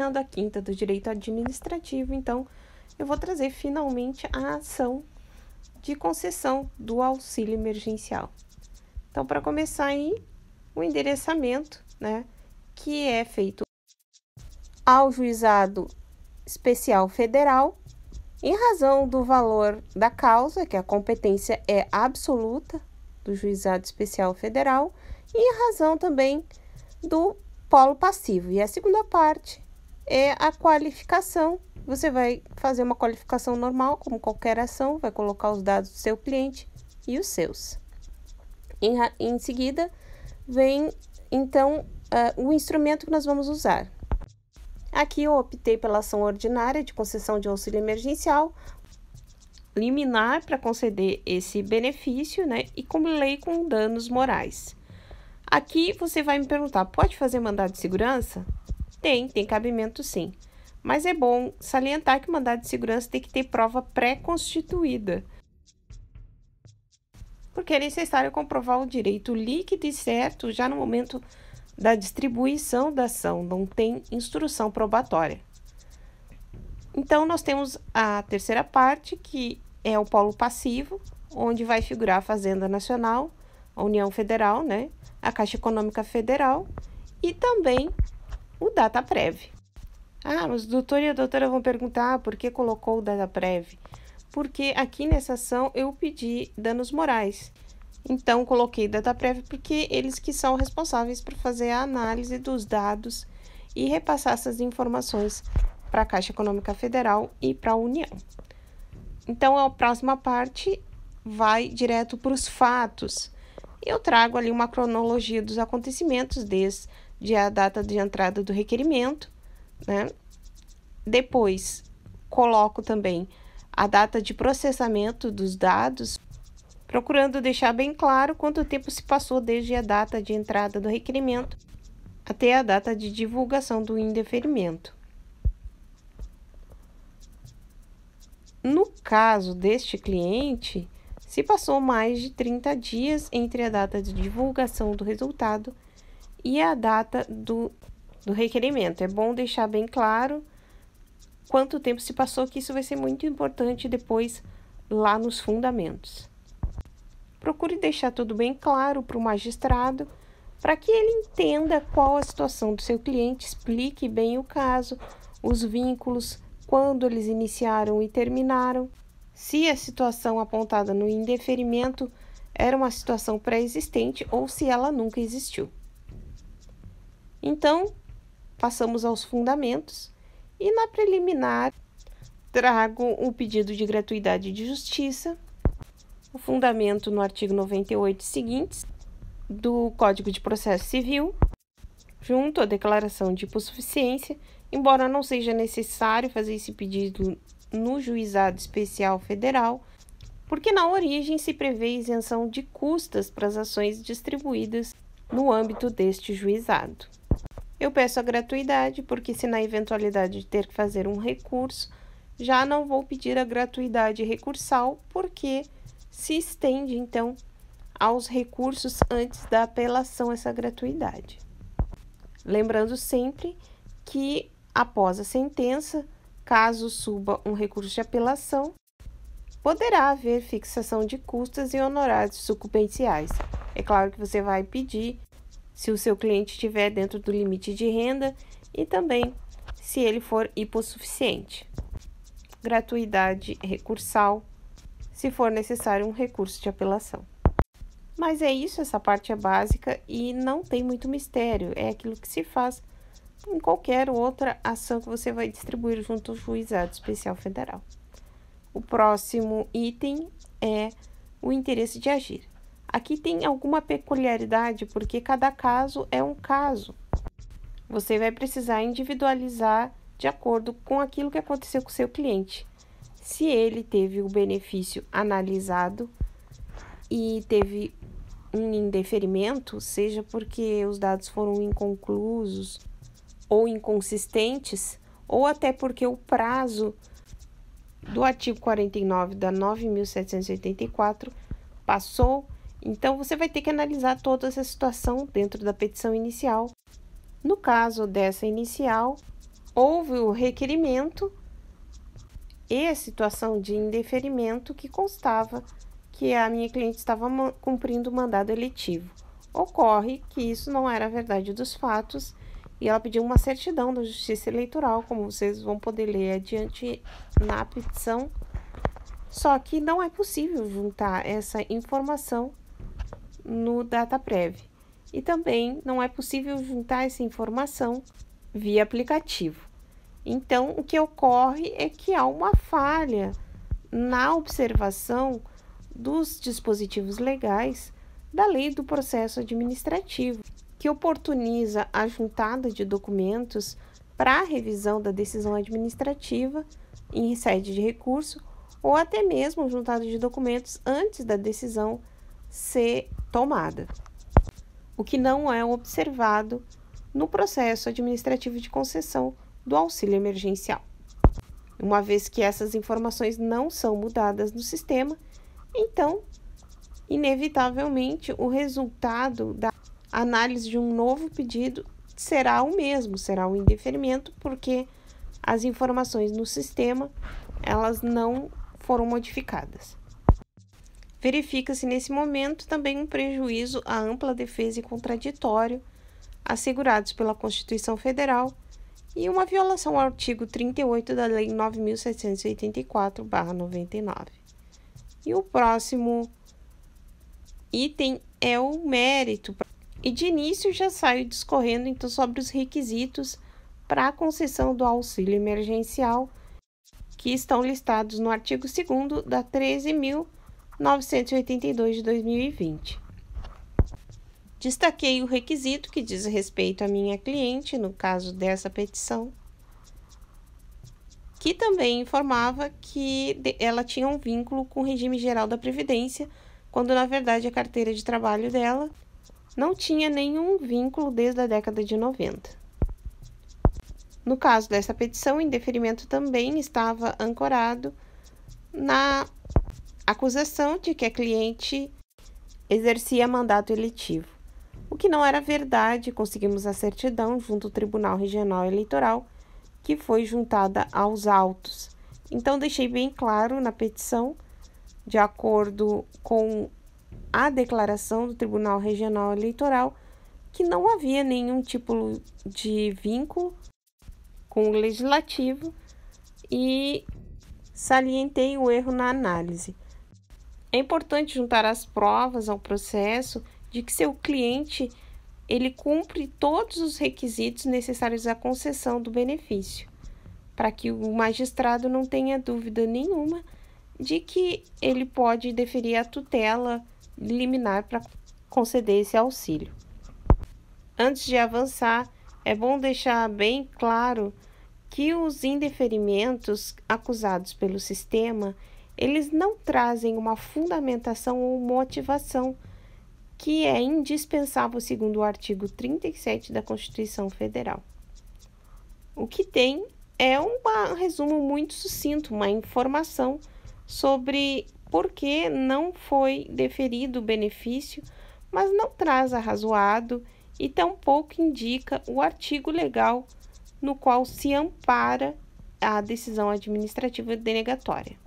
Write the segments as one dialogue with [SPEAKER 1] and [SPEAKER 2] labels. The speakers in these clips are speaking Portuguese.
[SPEAKER 1] encerrando a quinta do direito administrativo, então eu vou trazer finalmente a ação de concessão do auxílio emergencial. Então, para começar aí, o endereçamento, né, que é feito ao Juizado Especial Federal, em razão do valor da causa, que a competência é absoluta do Juizado Especial Federal, e em razão também do polo passivo. E a segunda parte é a qualificação. Você vai fazer uma qualificação normal, como qualquer ação, vai colocar os dados do seu cliente e os seus. Em seguida, vem, então, o instrumento que nós vamos usar. Aqui eu optei pela ação ordinária de concessão de auxílio emergencial, liminar para conceder esse benefício, né? E cumulei com danos morais. Aqui você vai me perguntar, pode fazer mandado de segurança? Tem cabimento sim. Mas é bom salientar que o mandado de segurança tem que ter prova pré-constituída, porque é necessário comprovar o direito líquido e certo já no momento da distribuição da ação, não tem instrução probatória. Então, nós temos a terceira parte, que é o polo passivo, onde vai figurar a Fazenda Nacional, a União Federal, né, a Caixa Econômica Federal e também o Dataprev. Mas o doutor e a doutora vão perguntar por que colocou o Dataprev? Porque aqui nessa ação eu pedi danos morais. Então, coloquei Dataprev porque eles que são responsáveis por fazer a análise dos dados e repassar essas informações para a Caixa Econômica Federal e para a União. Então, a próxima parte vai direto para os fatos. Eu trago ali uma cronologia dos acontecimentos desde a data de entrada do requerimento, né? Depois, coloco também a data de processamento dos dados, procurando deixar bem claro quanto tempo se passou desde a data de entrada do requerimento até a data de divulgação do indeferimento. No caso deste cliente, se passou mais de 30 dias entre a data de divulgação do resultado e a data do requerimento. É bom deixar bem claro quanto tempo se passou, que isso vai ser muito importante depois lá nos fundamentos. Procure deixar tudo bem claro para o magistrado, para que ele entenda qual a situação do seu cliente, explique bem o caso, os vínculos, quando eles iniciaram e terminaram, se a situação apontada no indeferimento era uma situação pré-existente ou se ela nunca existiu. Então, passamos aos fundamentos e na preliminar trago o pedido de gratuidade de justiça, o fundamento no artigo 98 seguintes do Código de Processo Civil, junto à declaração de hipossuficiência, embora não seja necessário fazer esse pedido no Juizado Especial Federal, porque na origem se prevê isenção de custas para as ações distribuídas no âmbito deste juizado. Eu peço a gratuidade porque, se na eventualidade de ter que fazer um recurso, já não vou pedir a gratuidade recursal, porque se estende, então, aos recursos antes da apelação essa gratuidade. Lembrando sempre que, após a sentença, caso suba um recurso de apelação, poderá haver fixação de custas e honorários sucumbenciais. É claro que você vai pedir se o seu cliente estiver dentro do limite de renda e também se ele for hipossuficiente. Gratuidade recursal, se for necessário um recurso de apelação. Mas é isso, essa parte é básica e não tem muito mistério, é aquilo que se faz em qualquer outra ação que você vai distribuir junto ao Juizado Especial Federal. O próximo item é o interesse de agir. Aqui tem alguma peculiaridade, porque cada caso é um caso. Você vai precisar individualizar de acordo com aquilo que aconteceu com o seu cliente. Se ele teve o benefício analisado e teve um indeferimento, seja porque os dados foram inconclusos ou inconsistentes, ou até porque o prazo do artigo 49 da 9.784 passou, então você vai ter que analisar toda essa situação dentro da petição inicial. No caso dessa inicial, houve o requerimento e a situação de indeferimento que constava que a minha cliente estava cumprindo o mandado eletivo. Ocorre que isso não era a verdade dos fatos e ela pediu uma certidão da Justiça Eleitoral, como vocês vão poder ler adiante na petição. Só que não é possível juntar essa informação no DataPrev. E também não é possível juntar essa informação via aplicativo. Então, o que ocorre é que há uma falha na observação dos dispositivos legais da Lei do Processo Administrativo, que oportuniza a juntada de documentos para a revisão da decisão administrativa em sede de recurso ou até mesmo juntada de documentos antes da decisão ser tomada, o que não é observado no processo administrativo de concessão do auxílio emergencial. Uma vez que essas informações não são mudadas no sistema, então, inevitavelmente, o resultado da análise de um novo pedido será o mesmo, será o indeferimento, porque as informações no sistema, elas não foram modificadas. Verifica-se nesse momento também um prejuízo à ampla defesa e contraditório assegurados pela Constituição Federal e uma violação ao artigo 38 da Lei 9.784/99. E o próximo item é o mérito. E de início já saio discorrendo então sobre os requisitos para a concessão do auxílio emergencial, que estão listados no artigo 2º da 13.982 de 2020. Destaquei o requisito que diz respeito à minha cliente, no caso dessa petição, que também informava que ela tinha um vínculo com o regime geral da Previdência, quando na verdade a carteira de trabalho dela não tinha nenhum vínculo desde a década de 90. No caso dessa petição, o indeferimento também estava ancorado na acusação de que a cliente exercia mandato eletivo, o que não era verdade. Conseguimos a certidão junto ao Tribunal Regional Eleitoral, que foi juntada aos autos. Então, deixei bem claro na petição, de acordo com a declaração do Tribunal Regional Eleitoral, que não havia nenhum tipo de vínculo com o Legislativo e salientei o erro na análise. É importante juntar as provas ao processo de que seu cliente ele cumpre todos os requisitos necessários à concessão do benefício, para que o magistrado não tenha dúvida nenhuma de que ele pode deferir a tutela liminar para conceder esse auxílio. Antes de avançar, é bom deixar bem claro que os indeferimentos acusados pelo sistema, eles não trazem uma fundamentação ou motivação que é indispensável segundo o artigo 37 da Constituição Federal. O que tem é um resumo muito sucinto, uma informação sobre por que não foi deferido o benefício, mas não traz arrazoado e tampouco indica o artigo legal no qual se ampara a decisão administrativa denegatória.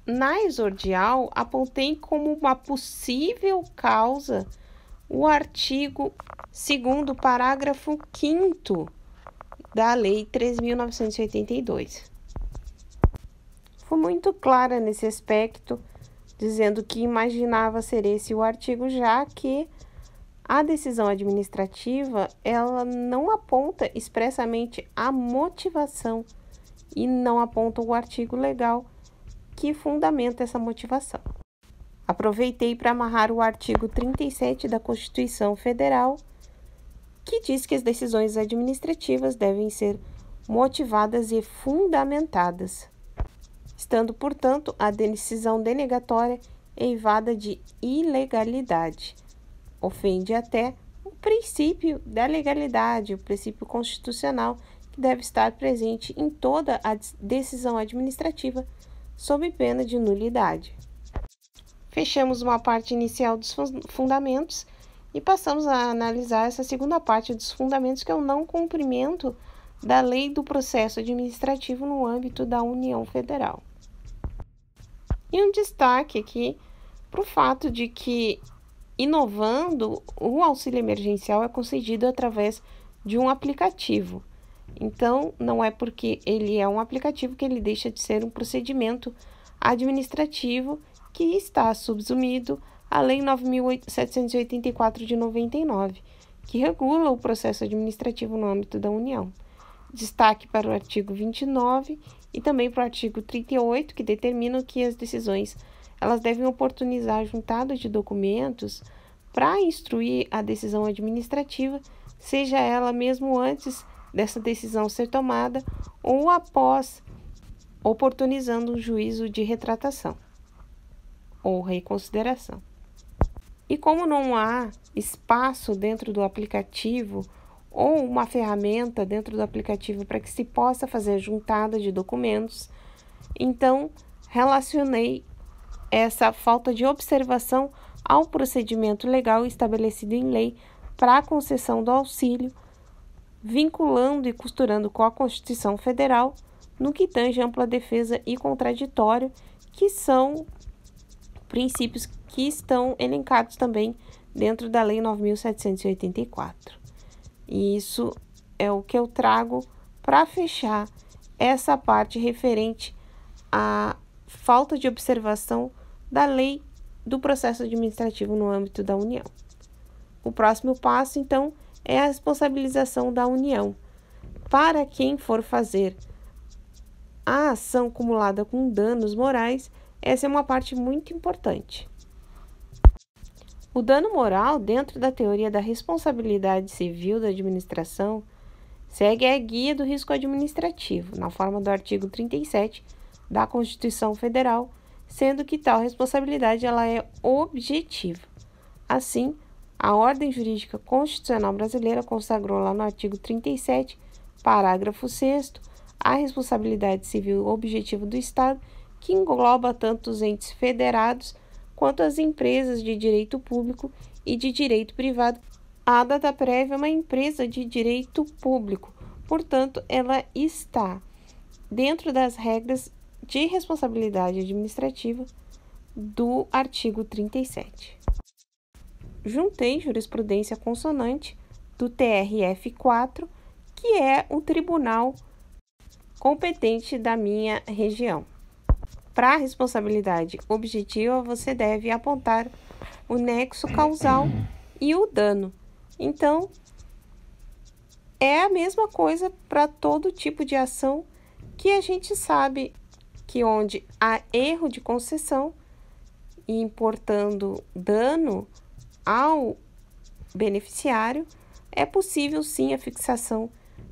[SPEAKER 1] Na exordial, apontei como uma possível causa o artigo 2º, parágrafo 5º da Lei 3.982. Fui muito clara nesse aspecto, dizendo que imaginava ser esse o artigo, já que a decisão administrativa ela não aponta expressamente a motivação e não aponta o artigo legal que fundamenta essa motivação. Aproveitei para amarrar o artigo 37 da Constituição Federal, que diz que as decisões administrativas devem ser motivadas e fundamentadas, estando, portanto, a decisão denegatória eivada de ilegalidade. Ofende até o princípio da legalidade, o princípio constitucional, que deve estar presente em toda a decisão administrativa, sob pena de nulidade. Fechamos uma parte inicial dos fundamentos e passamos a analisar essa segunda parte dos fundamentos, que é o não cumprimento da Lei do Processo Administrativo no âmbito da União Federal. E um destaque aqui para o fato de que, inovando, o auxílio emergencial é concedido através de um aplicativo. Então, não é porque ele é um aplicativo que ele deixa de ser um procedimento administrativo que está subsumido à Lei 9.784 de 99, que regula o processo administrativo no âmbito da União. Destaque para o artigo 29 e também para o artigo 38, que determinam que as decisões elas devem oportunizar a juntada de documentos para instruir a decisão administrativa, seja ela mesmo antes dessa decisão ser tomada ou após, oportunizando um juízo de retratação ou reconsideração. E como não há espaço dentro do aplicativo ou uma ferramenta dentro do aplicativo para que se possa fazer juntada de documentos, então relacionei essa falta de observação ao procedimento legal estabelecido em lei para a concessão do auxílio, vinculando e costurando com a Constituição Federal no que tange ampla defesa e contraditório, que são princípios que estão elencados também dentro da Lei 9.784. E isso é o que eu trago para fechar essa parte referente à falta de observação da Lei do Processo Administrativo no âmbito da União. O próximo passo, então, é a responsabilização da União. Para quem for fazer a ação acumulada com danos morais, essa é uma parte muito importante. O dano moral, dentro da teoria da responsabilidade civil da administração, segue a guia do risco administrativo, na forma do artigo 37 da Constituição Federal, sendo que tal responsabilidade ela é objetiva. Assim, a ordem jurídica constitucional brasileira consagrou lá no artigo 37, parágrafo 6º, a responsabilidade civil objetiva do Estado, que engloba tanto os entes federados quanto as empresas de direito público e de direito privado. A Dataprev é uma empresa de direito público, portanto, ela está dentro das regras de responsabilidade administrativa do artigo 37. Juntei jurisprudência consonante do TRF4, que é o tribunal competente da minha região. Para a responsabilidade objetiva, você deve apontar o nexo causal e o dano. Então, é a mesma coisa para todo tipo de ação que a gente sabe que onde há erro de concessão e importando dano ao beneficiário, é possível sim a fixação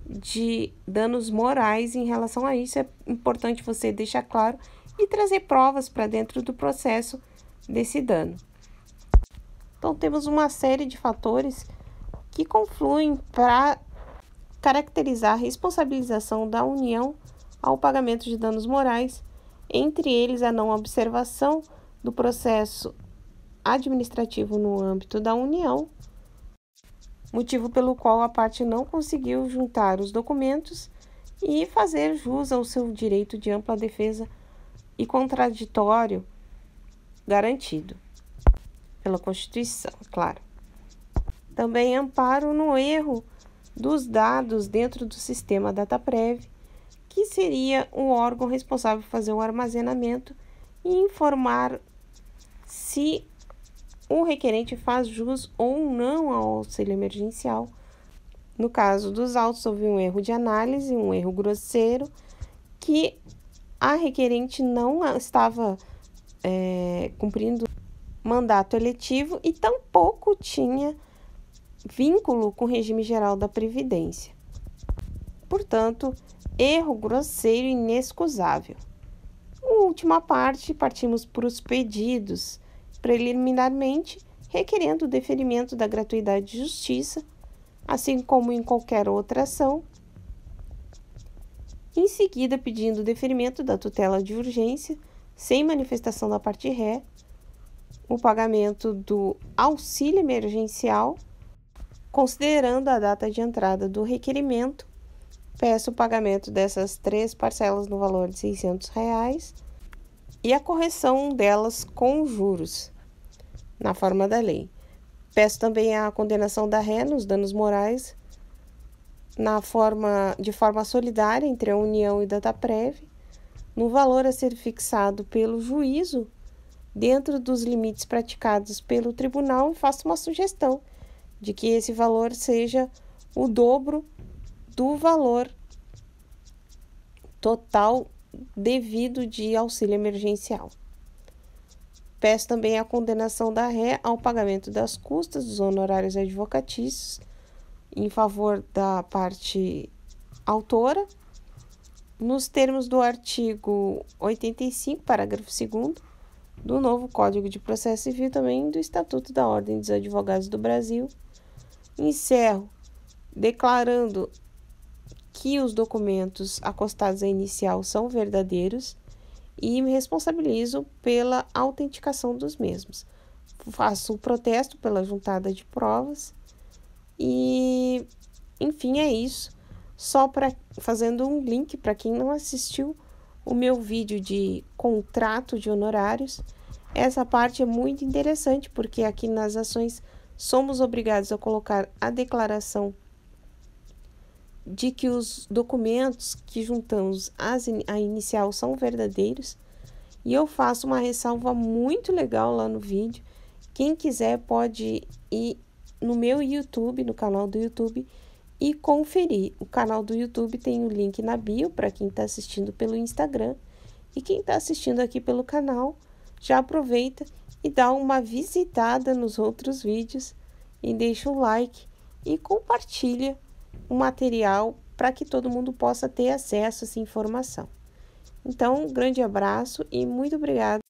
[SPEAKER 1] de danos morais em relação a isso. É importante você deixar claro e trazer provas para dentro do processo desse dano. Então, temos uma série de fatores que confluem para caracterizar a responsabilização da União ao pagamento de danos morais, entre eles a não observação do processo administrativo no âmbito da União, motivo pelo qual a parte não conseguiu juntar os documentos e fazer jus ao seu direito de ampla defesa e contraditório garantido pela Constituição, claro. Também amparo no erro dos dados dentro do sistema Dataprev, que seria o órgão responsável por fazer o armazenamento e informar se o requerente faz jus ou não ao auxílio emergencial. No caso dos autos, houve um erro de análise, um erro grosseiro, que a requerente não estava cumprindo mandato eletivo e tampouco tinha vínculo com o regime geral da Previdência. Portanto, erro grosseiro e inexcusável. Última parte, partimos para os pedidos, preliminarmente requerendo o deferimento da gratuidade de justiça, assim como em qualquer outra ação. Em seguida, pedindo o deferimento da tutela de urgência, sem manifestação da parte ré, o pagamento do auxílio emergencial, considerando a data de entrada do requerimento, Peço o pagamento dessas 3 parcelas no valor de R$600 e a correção delas com juros, na forma da lei. Peço também a condenação da ré nos danos morais de forma solidária entre a União e Dataprev, no valor a ser fixado pelo juízo, dentro dos limites praticados pelo tribunal, e faço uma sugestão de que esse valor seja o dobro do valor total devido de auxílio emergencial. Peço também a condenação da ré ao pagamento das custas dos honorários advocatícios em favor da parte autora, nos termos do artigo 85, parágrafo 2º, do novo Código de Processo Civil, também do Estatuto da Ordem dos Advogados do Brasil. Encerro declarando que os documentos acostados à inicial são verdadeiros e me responsabilizo pela autenticação dos mesmos. Faço o protesto pela juntada de provas e, enfim, é isso. Só fazendo um link para quem não assistiu o meu vídeo de contrato de honorários, essa parte é muito interessante, porque aqui nas ações somos obrigados a colocar a declaração de que os documentos que juntamos a inicial são verdadeiros, e eu faço uma ressalva muito legal lá no vídeo. Quem quiser pode ir no meu YouTube, no canal do YouTube, e conferir. O canal do YouTube tem o link na bio para quem está assistindo pelo Instagram, e quem está assistindo aqui pelo canal já aproveita e dá uma visitada nos outros vídeos e deixa um like e compartilha o material para que todo mundo possa ter acesso a essa informação. Então, um grande abraço e muito obrigada